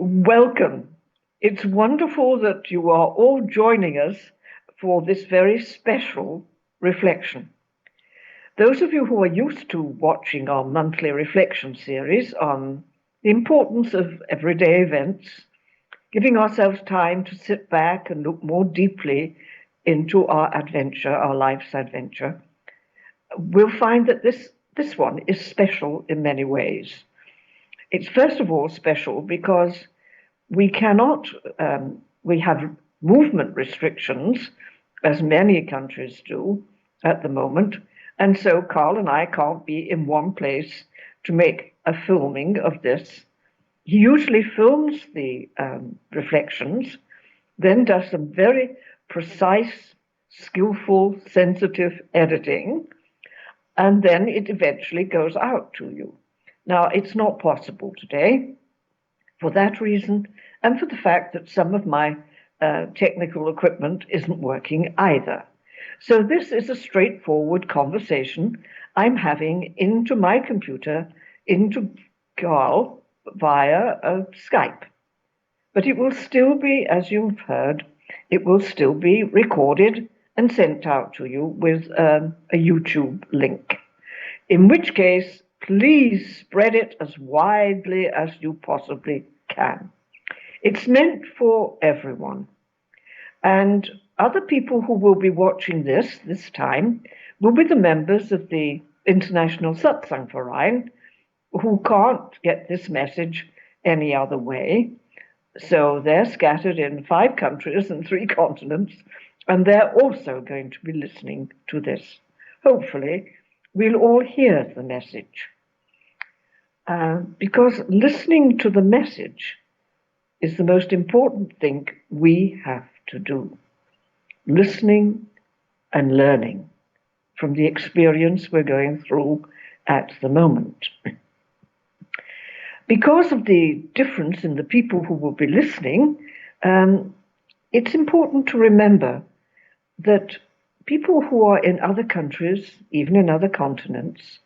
Welcome. It's wonderful that you are all joining us for this very special reflection. Those of you who are used to watching our monthly reflection series on the importance of everyday events, giving ourselves time to sit back and look more deeply into our adventure, our life's adventure, will find that this one is special in many ways. It's first of all special because we cannot, we have movement restrictions, as many countries do at the moment. And so Carl and I can't be in one place to make a filming of this. He usually films the reflections, then does some very precise, skillful, sensitive editing, and then it eventually goes out to you. Now, it's not possible today for that reason, and for the fact that some of my technical equipment isn't working either. So this is a straightforward conversation I'm having into my computer, into Carl, via Skype. But it will still be, as you've heard, it will still be recorded and sent out to you with a YouTube link. In which case, please spread it as widely as you possibly can. It's meant for everyone. And other people who will be watching this time, will be the members of the International Satsang Verein who can't get this message any other way. So they're scattered in 5 countries and 3 continents, and they're also going to be listening to this. Hopefully, we'll all hear the message. Because listening to the message is the most important thing we have to do. Listening and learning from the experience we're going through at the moment. Because of the difference in the people who will be listening, it's important to remember that people who are in other countries, even in other continents,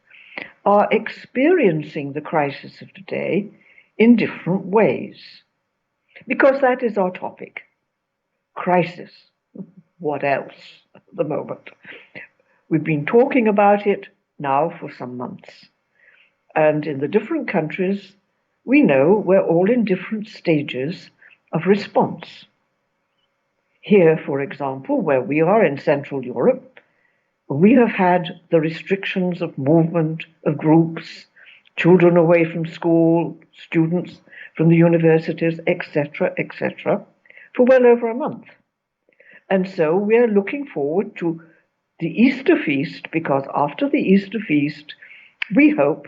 are experiencing the crisis of today in different ways. Because that is our topic. Crisis. What else at the moment? We've been talking about it now for some months. And in the different countries, we know we're all in different stages of response. Here, for example, where we are in Central Europe, we have had the restrictions of movement of groups, children away from school, students from the universities, etc., for well over a month. And so we are looking forward to the Easter feast, because after the Easter feast, we hope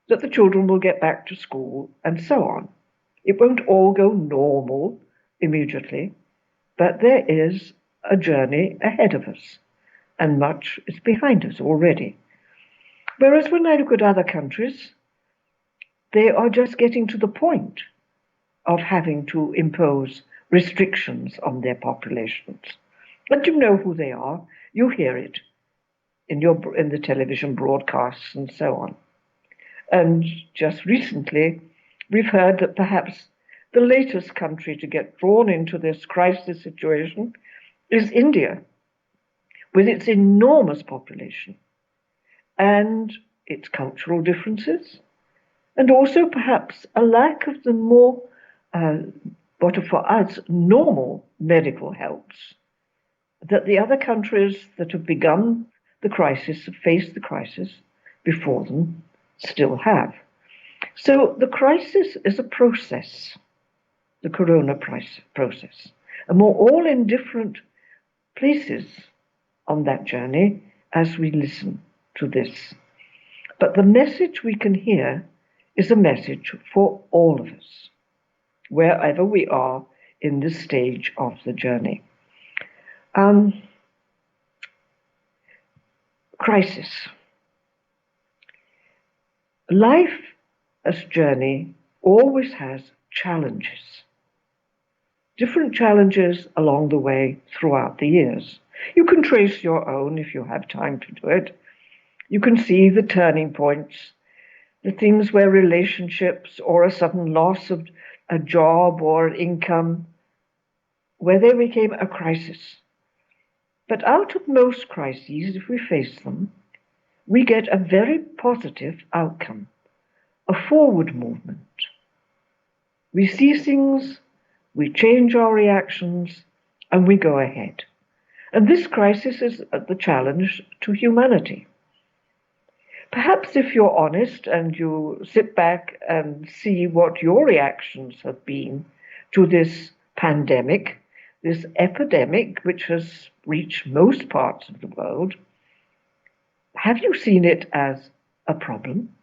that the children will get back to school and so on. It won't all go normal immediately, but there is a journey ahead of us, and much is behind us already. Whereas when I look at other countries, they are just getting to the point of having to impose restrictions on their populations. And you know who they are. You hear it in the television broadcasts and so on. And just recently, we've heard that perhaps the latest country to get drawn into this crisis situation is India, with its enormous population and its cultural differences, and also perhaps a lack of the more, what are for us, normal medical helps that the other countries that have begun the crisis, have faced the crisis before them, still have. So the crisis is a process, the corona process, and we're all in different places on that journey as we listen to this. But the message we can hear is a message for all of us, wherever we are in this stage of the journey. Crisis. Life as journey always has challenges. Different challenges along the way throughout the years. You can trace your own if you have time to do it. You can see the turning points, the things where relationships or a sudden loss of a job or an income, where they became a crisis. But out of most crises, if we face them, we get a very positive outcome, a forward movement. We see things, we change our reactions, and we go ahead. And this crisis is the challenge to humanity. Perhaps if you're honest and you sit back and see what your reactions have been to this pandemic, this epidemic which has reached most parts of the world, have you seen it as a problem?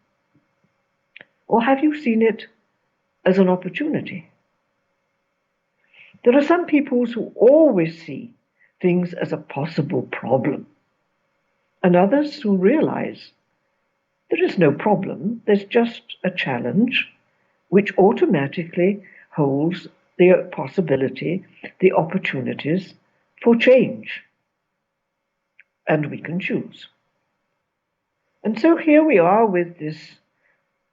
Or have you seen it as an opportunity? There are some people who always see things as a possible problem, and others who realize there is no problem, there's just a challenge which automatically holds the possibility, the opportunities for change. And we can choose. And so here we are with this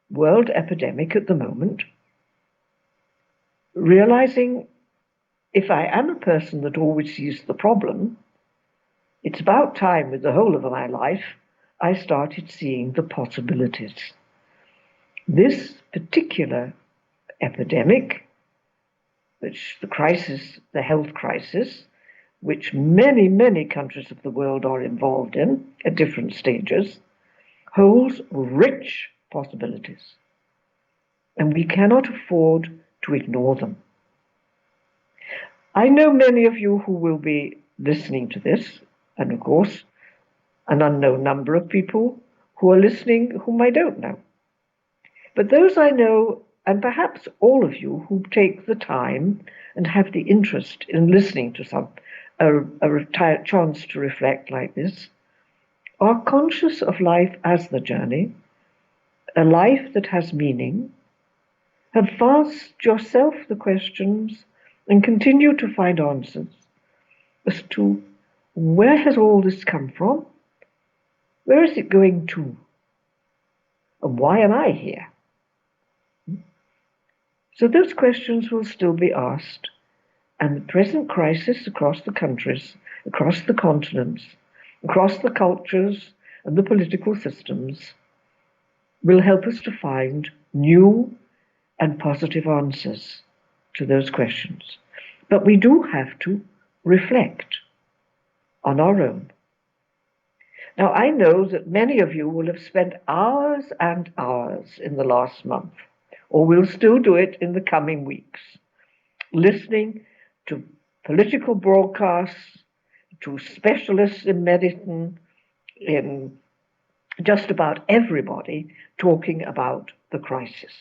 world epidemic at the moment, realizing if I am a person that always sees the problem, it's about time with the whole of my life I started seeing the possibilities. This particular epidemic, which the health crisis, which many, many countries of the world are involved in at different stages, holds rich possibilities. And we cannot afford to ignore them. I know many of you who will be listening to this, and of course, an unknown number of people who are listening whom I don't know. But those I know, and perhaps all of you who take the time and have the interest in listening to a chance to reflect like this, are conscious of life as the journey, a life that has meaning, have asked yourself the questions and continue to find answers as to where has all this come from, where is it going to, and why am I here? So those questions will still be asked, and the present crisis across the countries, across the continents, across the cultures and the political systems will help us to find new and positive answers to those questions. But we do have to reflect on our own. Now, I know that many of you will have spent hours and hours in the last month, or will still do it in the coming weeks, listening to political broadcasts, to specialists in medicine, in just about everybody talking about the crisis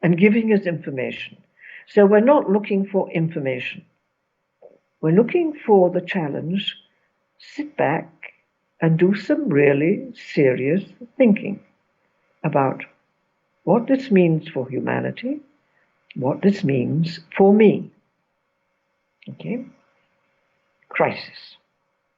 and giving us information. So we're not looking for information. We're looking for the challenge. Sit back and do some really serious thinking about what this means for humanity, what this means for me. Okay? Crisis.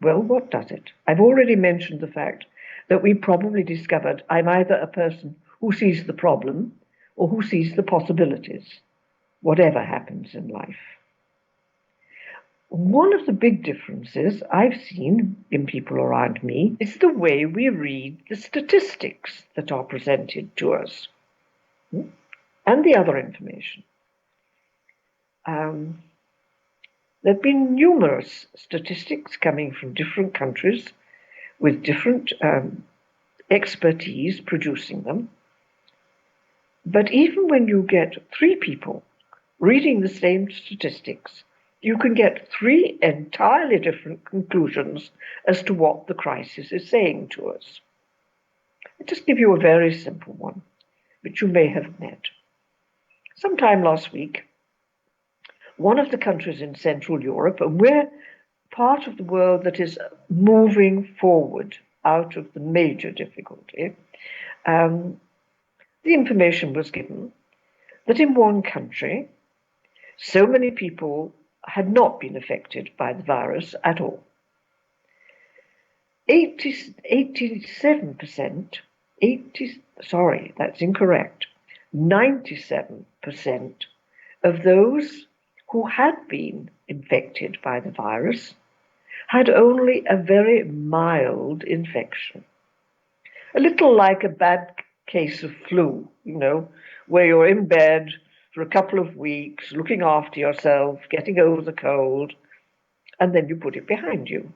Well, what does it? I've already mentioned the fact that we probably discovered I'm either a person who sees the problem or who sees the possibilities, whatever happens in life. One of the big differences I've seen in people around me is the way we read the statistics that are presented to us and the other information. There have been numerous statistics coming from different countries with different expertise producing them. But even when you get three people reading the same statistics, you can get three entirely different conclusions as to what the crisis is saying to us. I'll just give you a very simple one, which you may have met. Sometime last week, one of the countries in Central Europe, and we're part of the world that is moving forward out of the major difficulty, the information was given that in one country, so many people had not been affected by the virus at all. 97%, that's incorrect, 97% of those who had been infected by the virus had only a very mild infection. A little like a bad case of flu, where you're in bed for a couple of weeks, looking after yourself, getting over the cold, and then you put it behind you.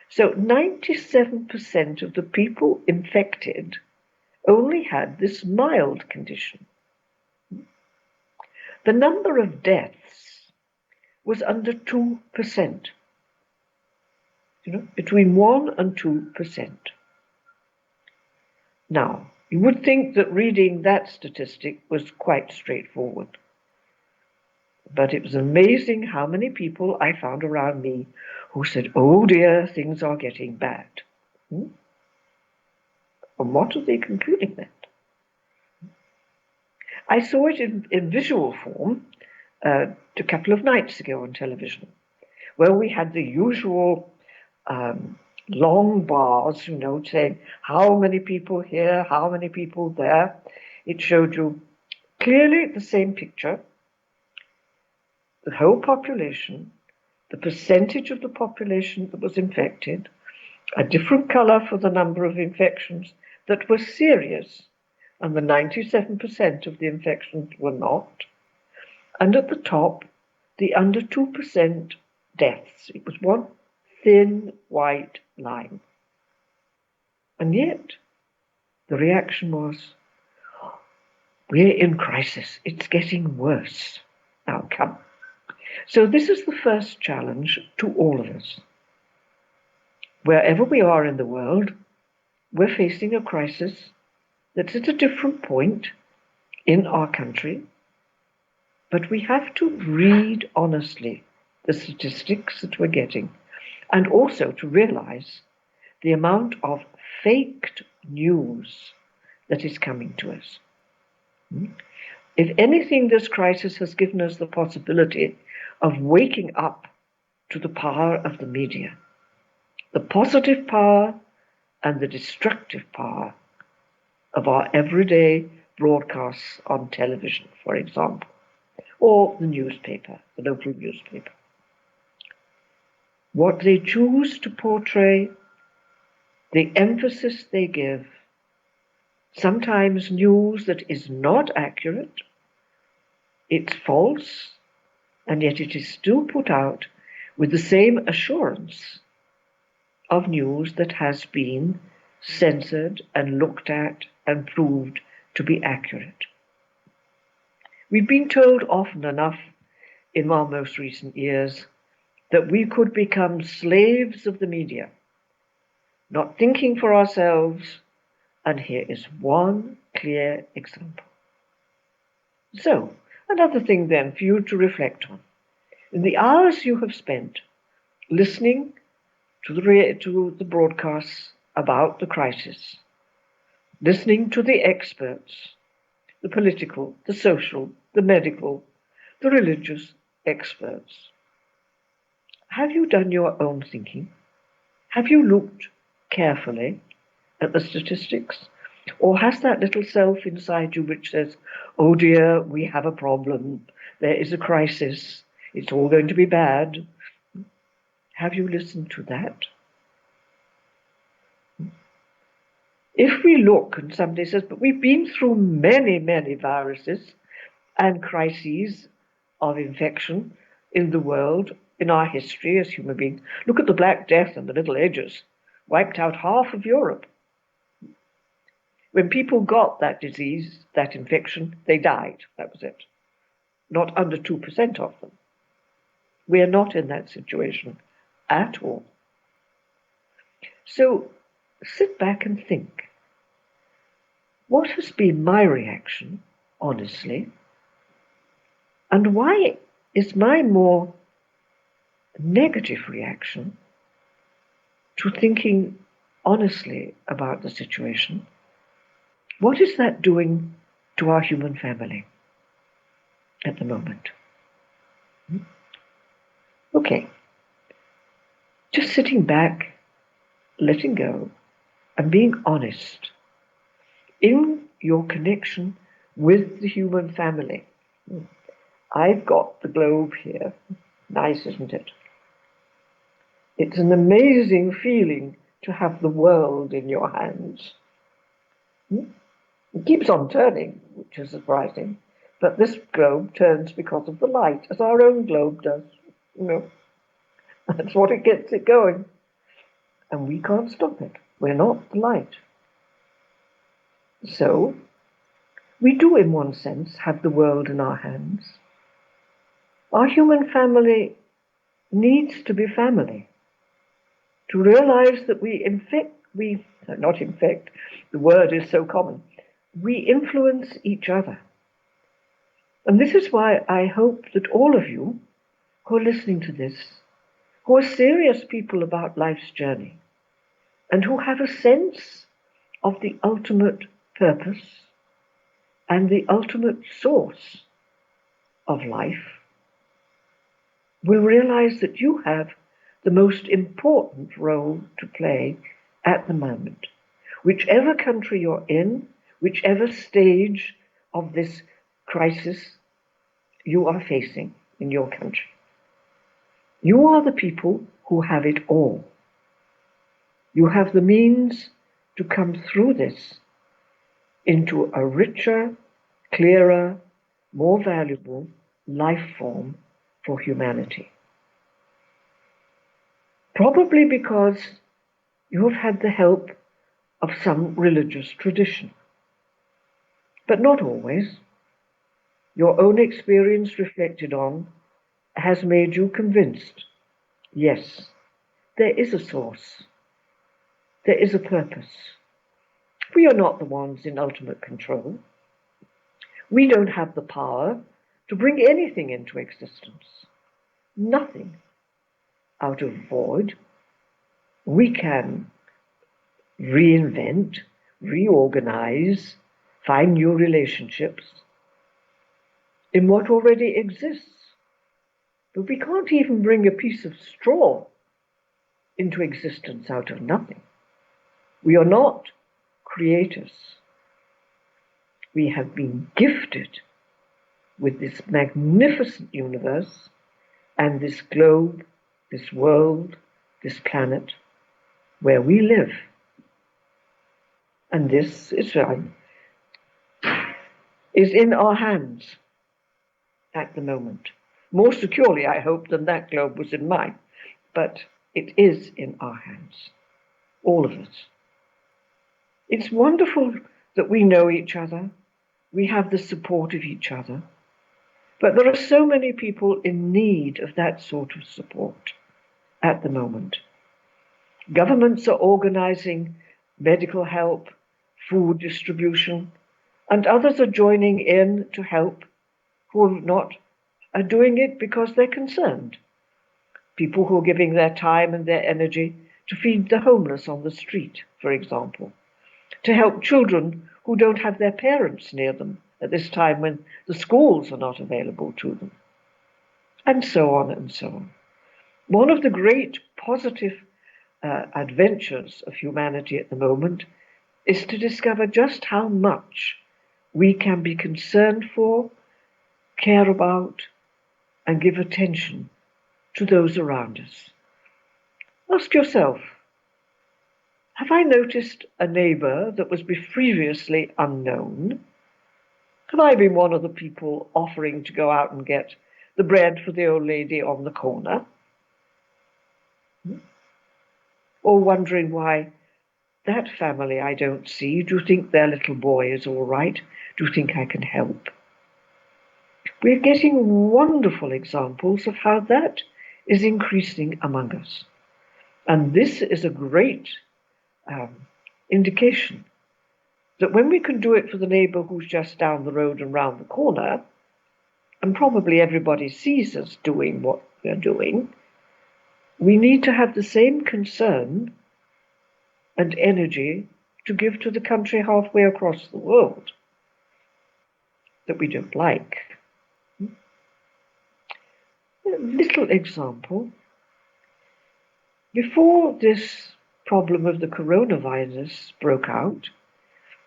So 97% of the people infected only had this mild condition. The number of deaths was under 2%, between 1 and 2%. Now, you would think that reading that statistic was quite straightforward. But it was amazing how many people I found around me who said, oh dear, things are getting bad. And what are they concluding then? I saw it in visual form a couple of nights ago on television, where we had the usual long bars, saying how many people here, how many people there. It showed you clearly the same picture, the whole population, the percentage of the population that was infected, a different color for the number of infections that were serious, and the 97% of the infections were not. And at the top, the under 2% deaths. It was one thin white line. And yet, the reaction was, we're in crisis. It's getting worse. Now come. So this is the first challenge to all of us. Wherever we are in the world, we're facing a crisis that's at a different point in our country, but we have to read honestly the statistics that we're getting, and also to realize the amount of faked news that is coming to us. If anything, this crisis has given us the possibility of waking up to the power of the media, the positive power and the destructive power of our everyday broadcasts on television, for example, or the newspaper, the local newspaper. What they choose to portray, the emphasis they give, sometimes news that is not accurate, it's false, and yet it is still put out with the same assurance of news that has been censored and looked at and proved to be accurate. We've been told often enough in our most recent years that we could become slaves of the media, not thinking for ourselves, and here is one clear example. So, another thing then for you to reflect on. In the hours you have spent listening to the broadcasts about the crisis, listening to the experts, the political, the social, the medical, the religious experts, have you done your own thinking? Have you looked carefully at the statistics? Or has that little self inside you which says, oh dear, we have a problem, there is a crisis, it's all going to be bad? Have you listened to that? If we look and somebody says, but we've been through many, many viruses and crises of infection in the world, in our history as human beings. Look at the Black Death in the Middle Ages, wiped out half of Europe. When people got that disease, that infection, they died. That was it. Not under 2% of them. We are not in that situation at all. So sit back and think. What has been my reaction, honestly? And why is my more negative reaction to thinking honestly about the situation? What is that doing to our human family at the moment? Okay, just sitting back, letting go, and being honest in your connection with the human family. I've got the globe here. Nice, isn't it? It's an amazing feeling to have the world in your hands. It keeps on turning, which is surprising. But this globe turns because of the light, as our own globe does. You know, that's what it gets it going. And we can't stop it. We're not the light. So, we do, in one sense, have the world in our hands. Our human family needs to be family. To realize that not infect, the word is so common, we influence each other. And this is why I hope that all of you who are listening to this, who are serious people about life's journey, and who have a sense of the ultimate purpose and the ultimate source of life, will realize that you have the most important role to play at the moment. Whichever country you're in, whichever stage of this crisis you are facing in your country, you are the people who have it all. You have the means to come through this into a richer, clearer, more valuable life form for humanity. Probably because you have had the help of some religious tradition. But not always. Your own experience reflected on has made you convinced, yes, there is a source. There is a purpose. We are not the ones in ultimate control. We don't have the power to bring anything into existence. Nothing out of void. We can reinvent, reorganize, find new relationships in what already exists. But we can't even bring a piece of straw into existence out of nothing. We are not creators. We have been gifted with this magnificent universe and this globe, this world, this planet where we live. And this is in our hands at the moment. More securely, I hope, than that globe was in mine. But it is in our hands, all of us. It's wonderful that we know each other. We have the support of each other. But there are so many people in need of that sort of support at the moment. Governments are organizing medical help, food distribution, and others are joining in to help who are doing it because they're concerned. People who are giving their time and their energy to feed the homeless on the street, for example, to help children who don't have their parents near them at this time when the schools are not available to them, and so on and so on. One of the great positive adventures of humanity at the moment is to discover just how much we can be concerned for, care about, and give attention to those around us. Ask yourself, have I noticed a neighbor that was previously unknown? Have I been one of the people offering to go out and get the bread for the old lady on the corner? Or wondering why that family I don't see, do you think their little boy is all right? Do you think I can help? We're getting wonderful examples of how that is increasing among us. And this is a great indication that when we can do it for the neighbor who's just down the road and round the corner, and probably everybody sees us doing what we're doing, we need to have the same concern and energy to give to the country halfway across the world that we don't like. A little example. Before this problem of the coronavirus broke out,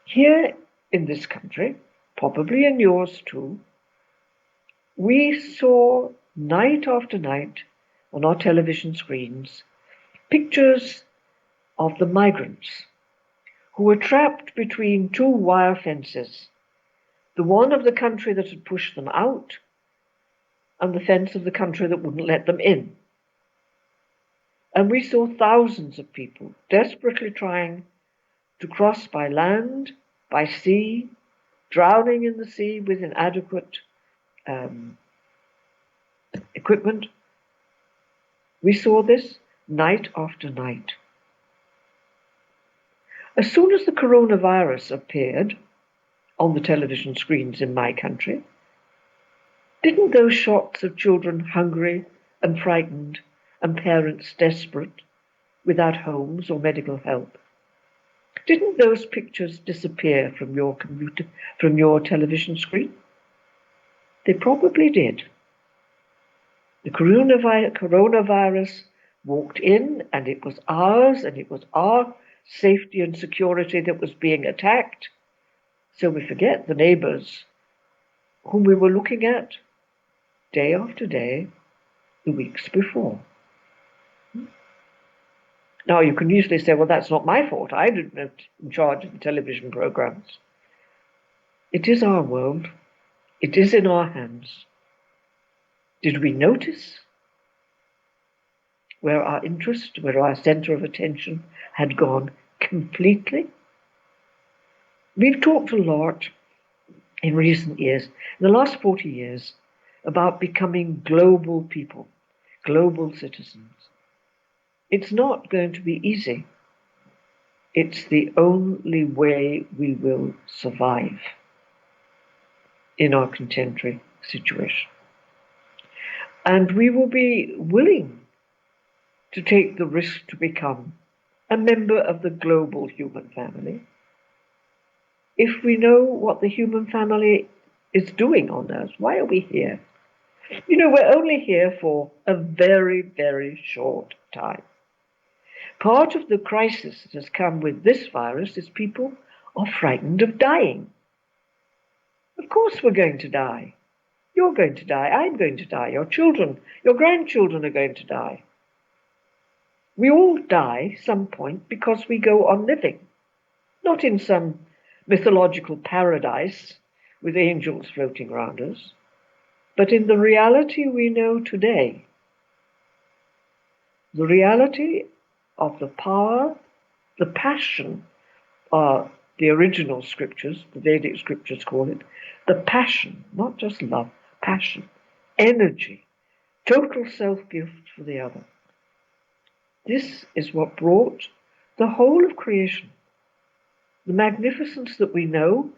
here in this country, probably in yours too, We saw night after night on our television screens pictures of the migrants who were trapped between two wire fences, the one of the country that had pushed them out and the fence of the country that wouldn't let them in. And we saw thousands of people desperately trying to cross by land, by sea, drowning in the sea with inadequate equipment. We saw this night after night. As soon as the coronavirus appeared on the television screens in my country, didn't those shots of children hungry and frightened and parents desperate without homes or medical help, didn't those pictures disappear from your television screen? They probably did. The coronavirus walked in, and it was ours, and it was our safety and security that was being attacked. So we forget the neighbors whom we were looking at day after day, the weeks before. Now, you can usually say, well, that's not my fault. I didn't in charge of the television programs. It is our world. It is in our hands. Did we notice where our interest, where our center of attention had gone completely? We've talked a lot in recent years, in the last 40 years, about becoming global people, global citizens. It's not going to be easy. It's the only way we will survive in our contemporary situation. And we will be willing to take the risk to become a member of the global human family if we know what the human family is doing on Earth. Why are we here? You know, we're only here for a very, very short time. Part of the crisis that has come with this virus is people are frightened of dying. Of course we're going to die. You're going to die. I'm going to die. Your children, your grandchildren are going to die. We all die some point because we go on living, not in some mythological paradise with angels floating around us, but in the reality we know today. The reality of the power, the passion, the original scriptures, the Vedic scriptures call it, the passion, not just love, passion, energy, total self-gift for the other. This is what brought the whole of creation, the magnificence that we know,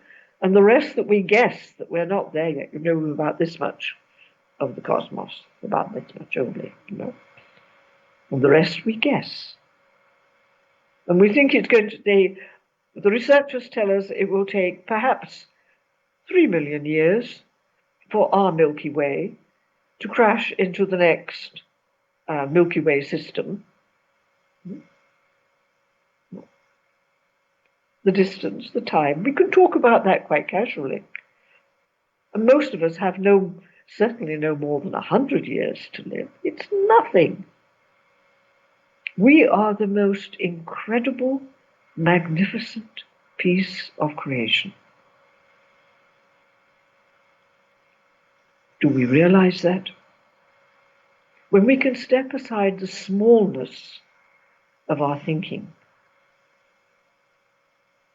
and the rest that we guess that we're not there yet. You know about this much of the cosmos, about this much only, you know. And the rest we guess. And we think it's going to, the researchers tell us it will take perhaps 3 million years for our Milky Way to crash into the next Milky Way system. The distance, the time, we can talk about that quite casually. And most of us have certainly no more than 100 years to live. It's nothing. We are the most incredible, magnificent piece of creation. Do we realize that? When we can step aside the smallness of our thinking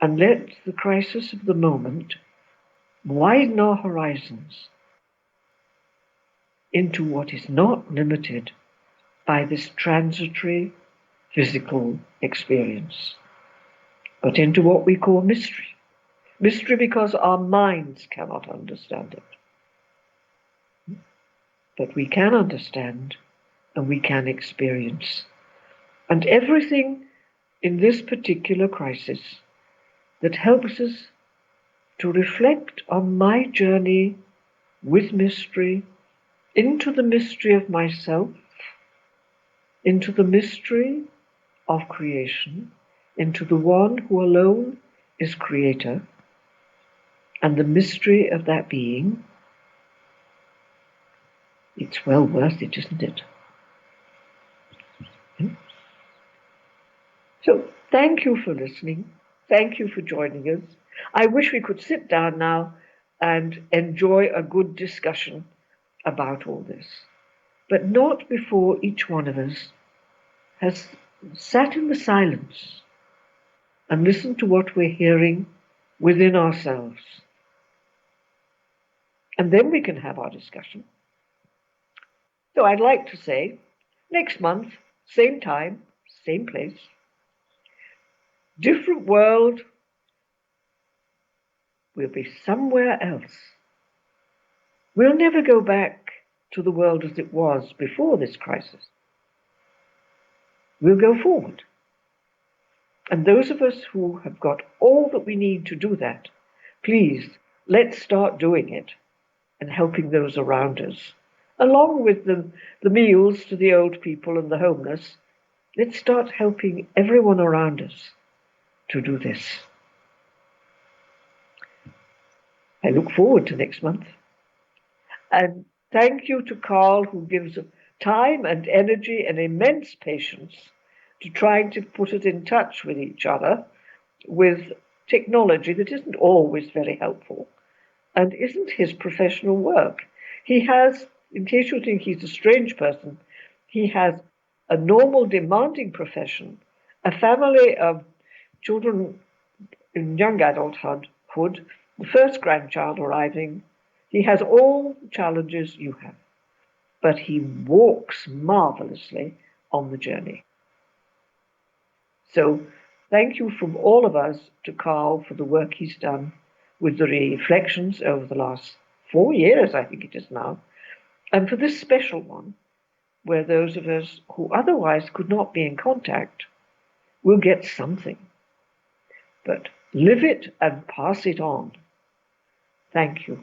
and let the crisis of the moment widen our horizons into what is not limited by this transitory physical experience, but into what we call mystery. Mystery because our minds cannot understand it. But we can understand and we can experience. And everything in this particular crisis that helps us to reflect on my journey with mystery, into the mystery of myself, into the mystery of creation, into the one who alone is creator, and the mystery of that being, It's well worth it, isn't it? So thank you for listening. Thank you for joining us. I wish we could sit down now and enjoy a good discussion about all this, but not before each one of us has sat in the silence and listened to what we're hearing within ourselves. And then we can have our discussion. So I'd like to say next month, same time, same place, different world, we'll be somewhere else. We'll never go back to the world as it was before this crisis. We'll go forward. And those of us who have got all that we need to do that, please, let's start doing it and helping those around us. Along with the meals to the old people and the homeless, let's start helping everyone around us to do this. I look forward to next month. And thank you to Carl, who gives time and energy and immense patience to trying to put us in touch with each other with technology that isn't always very helpful and isn't his professional work. He has, in case you think he's a strange person, he has a normal, demanding profession, a family of children in young adulthood, the first grandchild arriving. He has all the challenges you have, but he walks marvelously on the journey. So thank you from all of us to Carl for the work he's done with the reflections over the last 4 years, I think it is now, and for this special one, where those of us who otherwise could not be in contact will get something. But live it and pass it on. Thank you.